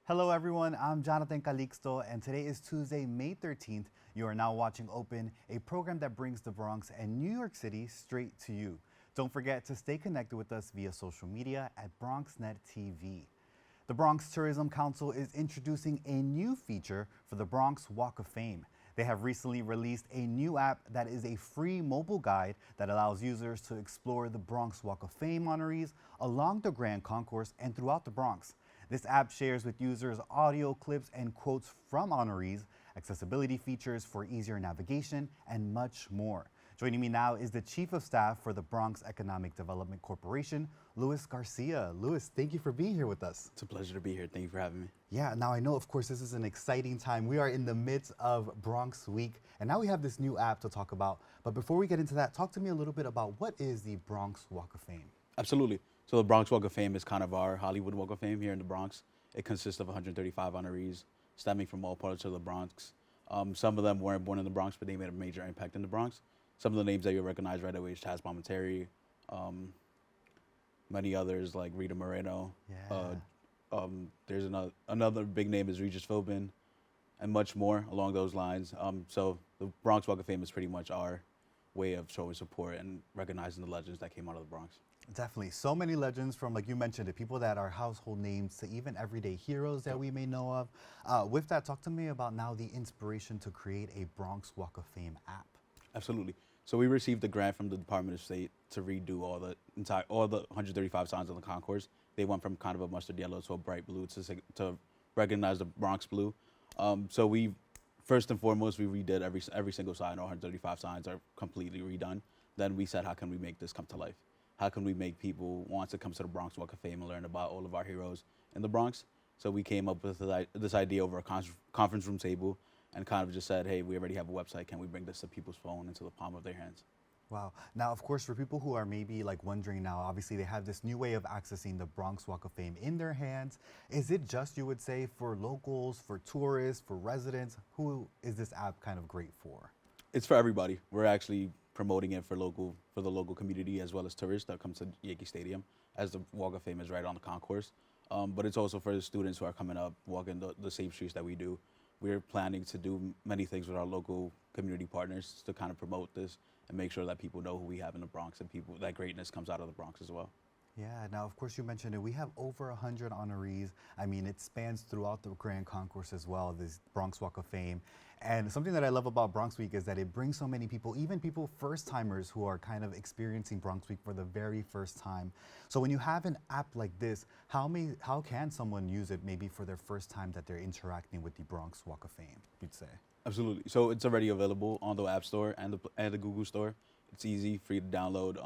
Hello everyone, I'm Jonathan Calixto, and today is Tuesday, May 13th. You are now watching Open, a program that brings the Bronx and New York City straight to you. Don't forget to stay connected with us via social media at BronxNet TV. The Bronx Tourism Council is introducing a new feature for the Bronx Walk of Fame. They have recently released a new app that is a free mobile guide that allows users to explore the Bronx Walk of Fame honorees along the Grand Concourse and throughout the Bronx. This app shares with users audio clips and quotes from honorees, accessibility features for easier navigation, and much more. Joining me now is the Chief of Staff for the Bronx Economic Development Corporation, Luis Garcia. Luis, thank you for being here with us. It's a pleasure to be here. Thank you for having me. Yeah, now I know, of course, this is an exciting time. We are in the midst of Bronx Week, and now we have this new app to talk about. But before we get into that, talk to me a little bit about what is the Bronx Walk of Fame? Absolutely. So the Bronx Walk of Fame is kind of our Hollywood Walk of Fame here in the Bronx. It consists of 135 honorees stemming from all parts of the Bronx. Some of them weren't born in the Bronx, but they made a major impact in the Bronx. Some of the names that you'll recognize right away is Chaz Palminteri, many others like Rita Moreno. Yeah. There's another big name is Regis Philbin, and much more along those lines. So the Bronx Walk of Fame is pretty much our way of showing support and recognizing the legends that came out of the Bronx. Definitely. So many legends from, like you mentioned, the people that are household names to even everyday heroes that we may know of. With that, talk to me about now the inspiration to create a Bronx Walk of Fame app. Absolutely. So we received a grant from the Department of State to redo all the 135 signs on the concourse. They went from kind of a mustard yellow to a bright blue to recognize the Bronx blue. So we, first and foremost, we redid every single sign. All 135 signs are completely redone. Then we said, how can we make this come to life? How can we make people want to come to the Bronx Walk of Fame and learn about all of our heroes in the Bronx? So we came up with this idea over a conference room table and kind of just said, hey, we already have a website. Can we bring this to people's phone into the palm of their hands? Wow. Now, of course, for people who are maybe like wondering now, obviously they have this new way of accessing the Bronx Walk of Fame in their hands. Is it just, you would say, for locals, for tourists, for residents? Who is this app kind of great for? It's for everybody. We're actually promoting it for the local community as well as tourists that come to Yankee Stadium, as the Walk of Fame is right on the concourse. But it's also for the students who are coming up, walking the same streets that we do. We're planning to do many things with our local community partners to kind of promote this and make sure that people know who we have in the Bronx and that greatness comes out of the Bronx as well. Yeah, now of course you mentioned it. We have over 100 honorees. I mean, it spans throughout the Grand Concourse as well, this Bronx Walk of Fame. And something that I love about Bronx Week is that it brings so many people, even people first-timers who are kind of experiencing Bronx Week for the very first time. So when you have an app like this, how can someone use it maybe for their first time that they're interacting with the Bronx Walk of Fame, you'd say? Absolutely. So it's already available on the App Store and the Google Store. It's easy, free to download.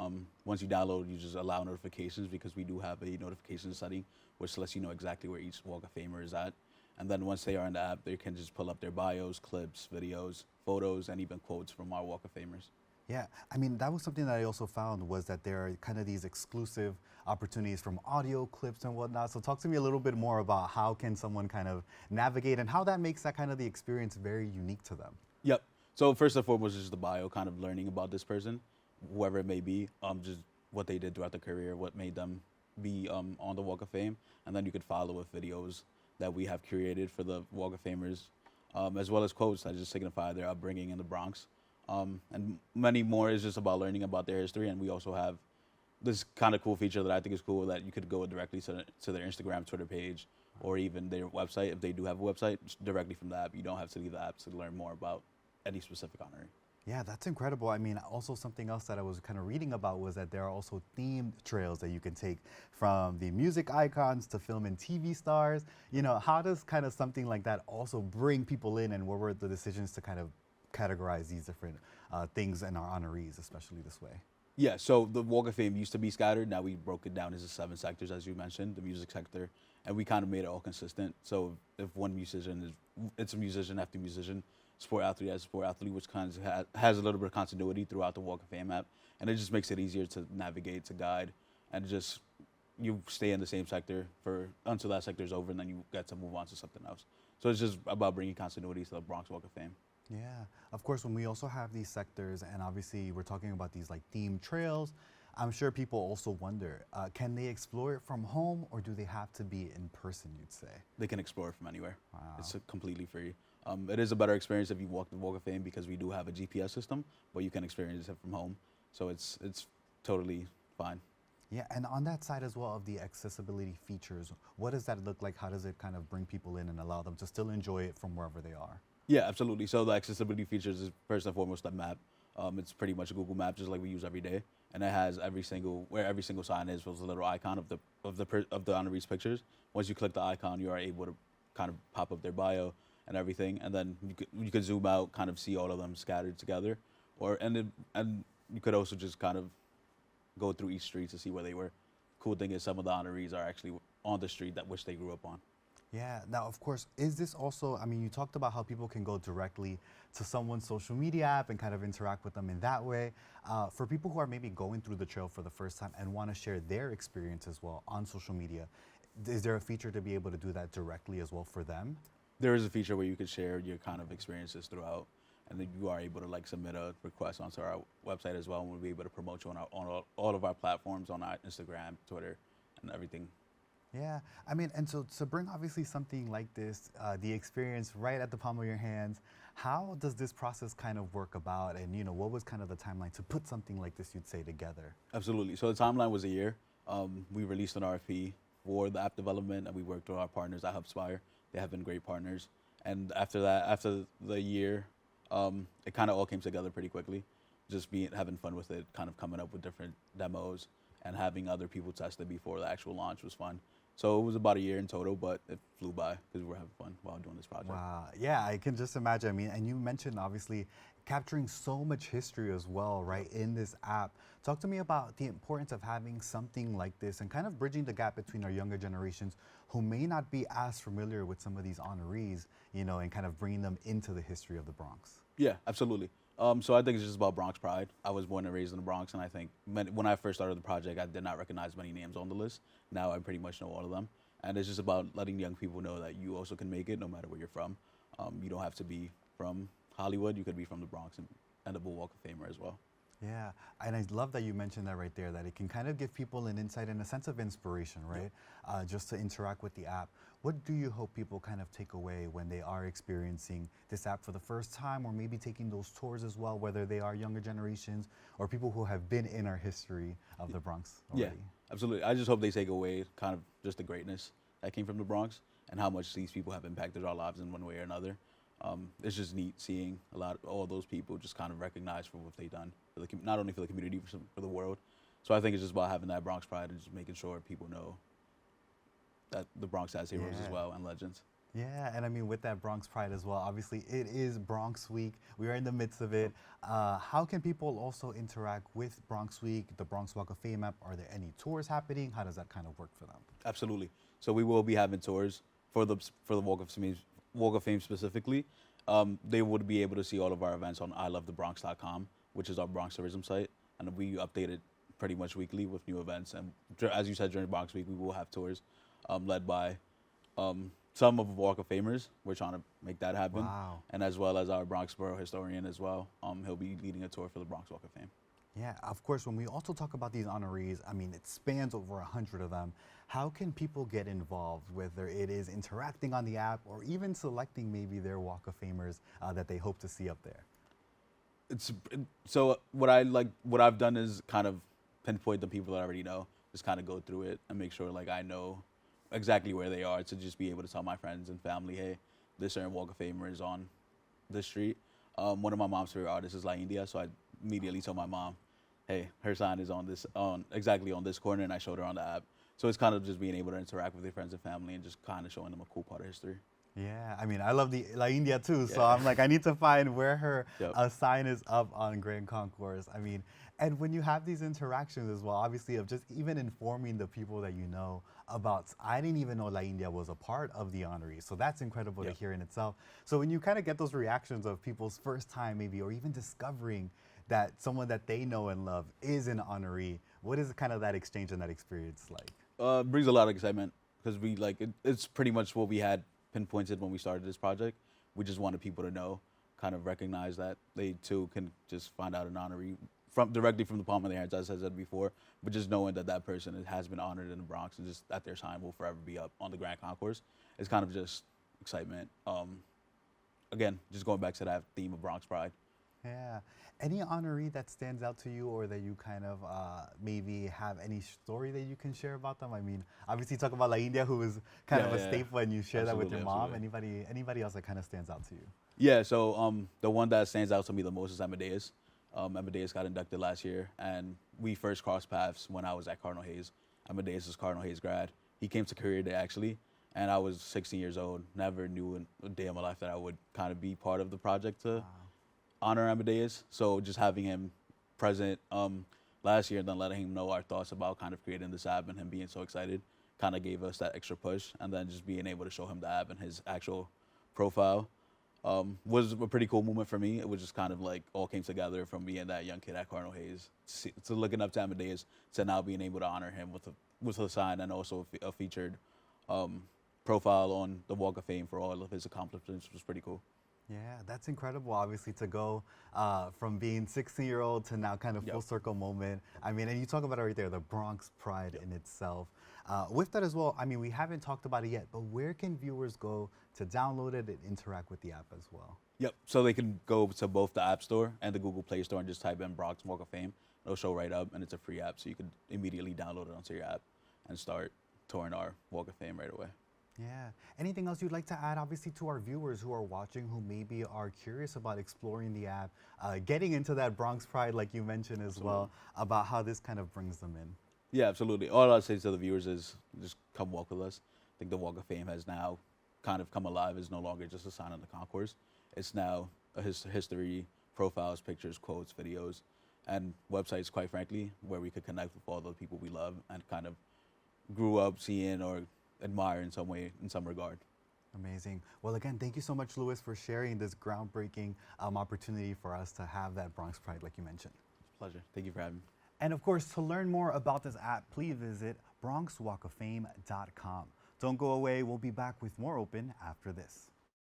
Once you download, you just allow notifications because we do have a notification setting which lets you know exactly where each Walk of Famer is at. And then once they are in the app, they can just pull up their bios, clips, videos, photos, and even quotes from our Walk of Famers. Yeah, I mean, that was something that I also found was that there are kind of these exclusive opportunities from audio clips and whatnot. So talk to me a little bit more about how can someone kind of navigate and how that makes that kind of the experience very unique to them. Yep. So first and foremost is the bio, kind of learning about this person, whoever it may be, just what they did throughout their career, what made them be on the Walk of Fame. And then you could follow with videos that we have curated for the Walk of Famers, as well as quotes that just signify their upbringing in the Bronx. And many more is just about learning about their history. And we also have this kind of cool feature that I think is cool that you could go directly to their Instagram, Twitter page, or even their website. If they do have a website, directly from the app. You don't have to leave the app to learn more about any specific honoree. Yeah, that's incredible. I mean, also something else that I was kind of reading about was that there are also themed trails that you can take from the music icons to film and TV stars. You know, how does kind of something like that also bring people in, and what were the decisions to kind of categorize these different things in our honorees, especially this way? Yeah, so the Walk of Fame used to be scattered. Now we broke it down into 7 sectors, as you mentioned, the music sector, and we kind of made it all consistent. So if one musician it's a musician after musician, sport athlete as sport athlete, which kind of has a little bit of continuity throughout the Walk of Fame app, and it just makes it easier to navigate, to guide, and just you stay in the same sector until that sector is over, and then you get to move on to something else. So it's just about bringing continuity to the Bronx Walk of Fame. Yeah, of course, when we also have these sectors, and obviously we're talking about these like themed trails, I'm sure people also wonder, can they explore it from home or do they have to be in person, you'd say? They can explore it from anywhere. Wow. It's completely free. It is a better experience if you walk the Walk of Fame because we do have a GPS system, but you can experience it from home. So it's totally fine. Yeah, and on that side as well of the accessibility features, what does that look like? How does it kind of bring people in and allow them to still enjoy it from wherever they are? Yeah, absolutely. So the accessibility features is first and foremost a map. It's pretty much a Google Map, just like we use every day, and it has where every single sign is was a little icon of the honorees pictures. Once you click the icon, you are able to kind of pop up their bio and everything, and then you could zoom out, kind of see all of them scattered together, and you could also just kind of go through each street to see where they were. Cool thing is some of the honorees are actually on the street that which they grew up on. Yeah, now of course, is this also, I mean, you talked about how people can go directly to someone's social media app and kind of interact with them in that way. For people who are maybe going through the trail for the first time and want to share their experience as well on social media, is there a feature to be able to do that directly as well for them? There is a feature where you could share your kind of experiences throughout, and then you are able to like submit a request onto our website as well, and we'll be able to promote you on all of our platforms, on our Instagram, Twitter, and everything. Yeah, I mean, and so to bring obviously something like this, the experience right at the palm of your hands, how does this process kind of work about? And, you know, what was kind of the timeline to put something like this, you'd say, together? Absolutely. So the timeline was a year. We released an RFP for the app development, and we worked with our partners at HubSpire. They have been great partners. And after that, after the year, it kind of all came together pretty quickly. Just having fun with it, kind of coming up with different demos and having other people test it before the actual launch was fun. So it was about a year in total, but it flew by because we were having fun while doing this project. Wow. Yeah, I can just imagine. I mean, and you mentioned obviously capturing so much history as well, right, in this app. Talk to me about the importance of having something like this and kind of bridging the gap between our younger generations who may not be as familiar with some of these honorees, you know, and kind of bringing them into the history of the Bronx. Yeah, absolutely. So I think it's just about Bronx pride. I was born and raised in the Bronx, and I think when I first started the project, I did not recognize many names on the list. Now I pretty much know all of them. And it's just about letting young people know that you also can make it no matter where you're from. You don't have to be from Hollywood. You could be from the Bronx and end up a Walk of Famer as well. Yeah, and I love that you mentioned that right there, that it can kind of give people an insight and a sense of inspiration, right? Just to interact with the app. What do you hope people kind of take away when they are experiencing this app for the first time, or maybe taking those tours as well, whether they are younger generations or people who have been in our history of the Bronx already? Yeah, absolutely. I just hope they take away kind of just the greatness that came from the Bronx and how much these people have impacted our lives in one way or another. It's just neat seeing all those people just kind of recognized for what they've done, for not only for the community, but for the world. So I think it's just about having that Bronx pride and just making sure people know that the Bronx has heroes as well and legends. Yeah, and I mean, with that Bronx pride as well, obviously it is Bronx Week. We are in the midst of it. How can people also interact with Bronx Week, the Bronx Walk of Fame app? Are there any tours happening? How does that kind of work for them? Absolutely. So we will be having tours for the Walk of Fame specifically. They would be able to see all of our events on ilovethebronx.com, which is our Bronx tourism site, and we update it pretty much weekly with new events. And as you said, during Bronx Week, we will have tours led by some of the Walk of Famers. We're trying to make that happen. Wow. And as well as our Bronx Borough historian as well. He'll be leading a tour for the Bronx Walk of Fame. Yeah, of course, when we also talk about these honorees, I mean, it spans over 100 of them. How can people get involved, whether it is interacting on the app or even selecting maybe their Walk of Famers that they hope to see up there? So what I've done is kind of pinpoint the people that I already know, just kind of go through it and make sure like I know exactly where they are to just be able to tell my friends and family, hey, this certain Walk of Famer is on this street. One of my mom's favorite artists is La India, so I immediately told my mom, hey, her sign is exactly on this corner, and I showed her on the app. So it's kind of just being able to interact with your friends and family and just kind of showing them a cool part of history. Yeah, I mean, I love the La India too, so Yeah. I'm like, I need to find where her Yep. sign is up on Grand Concourse. I mean, and when you have these interactions as well, obviously of just even informing the people that you know about, I didn't even know La India was a part of the honorees, so that's incredible to Yep. hear in itself. So when you kind of get those reactions of people's first time maybe, or even discovering that someone that they know and love is an honoree, what is kind of that exchange and that experience like? Brings a lot of excitement because it's pretty much what we had pinpointed when we started this project. We just wanted people to know, kind of recognize that they too can just find out an honoree directly from the palm of their hands, as I said before. But just knowing that that person has been honored in the Bronx and just that their sign will forever be up on the Grand Concourse, it's kind of just excitement. Again, just going back to that theme of Bronx Pride. Yeah. Any honoree that stands out to you, or that you kind of maybe have any story that you can share about them? I mean, obviously you talk about La India, who is kind of a staple, and you share that with your mom. Anybody else that kind of stands out to you? Yeah, so the one that stands out to me the most is Amadeus. Amadeus got inducted last year, and we first crossed paths when I was at Cardinal Hayes. Amadeus is Cardinal Hayes grad. He came to Career Day, actually, and I was 16 years old. Never knew in a day of my life that I would kind of be part of the project to honor Amadeus. So just having him present last year and then letting him know our thoughts about kind of creating this app and him being so excited kind of gave us that extra push. And then just being able to show him the app and his actual profile was a pretty cool moment for me. It was just kind of like all came together from being that young kid at Cardinal Hayes to looking up to Amadeus to now being able to honor him with a sign and also a featured profile on the Walk of Fame for all of his accomplishments was pretty cool. Yeah, that's incredible, obviously, to go from being 16-year-old to now kind of full circle moment. I mean, and you talk about it right there, the Bronx Pride in itself. With that as well, I mean, we haven't talked about it yet, but where can viewers go to download it and interact with the app as well? Yep, so they can go to both the App Store and the Google Play Store and just type in Bronx Walk of Fame. It'll show right up, and it's a free app, so you can immediately download it onto your app and start touring our Walk of Fame right away. Yeah. Anything else you'd like to add, obviously, to our viewers who are watching, who maybe are curious about exploring the app, getting into that Bronx Pride, like you mentioned as well, about how this kind of brings them in? Yeah, absolutely. All I'll say to the viewers is just come walk with us. I think the Walk of Fame has now kind of come alive. It's no longer just a sign on the concourse. It's now a history, profiles, pictures, quotes, videos, and websites, quite frankly, where we could connect with all the people we love and kind of grew up seeing or admire in some way, in some regard. Amazing. Well, again, thank you so much, Luis, for sharing this groundbreaking opportunity for us to have that Bronx Pride, like you mentioned. It's a pleasure. Thank you for having me. And of course, to learn more about this app, please visit BronxWalkOfFame.com. Don't go away. We'll be back with more Open after this.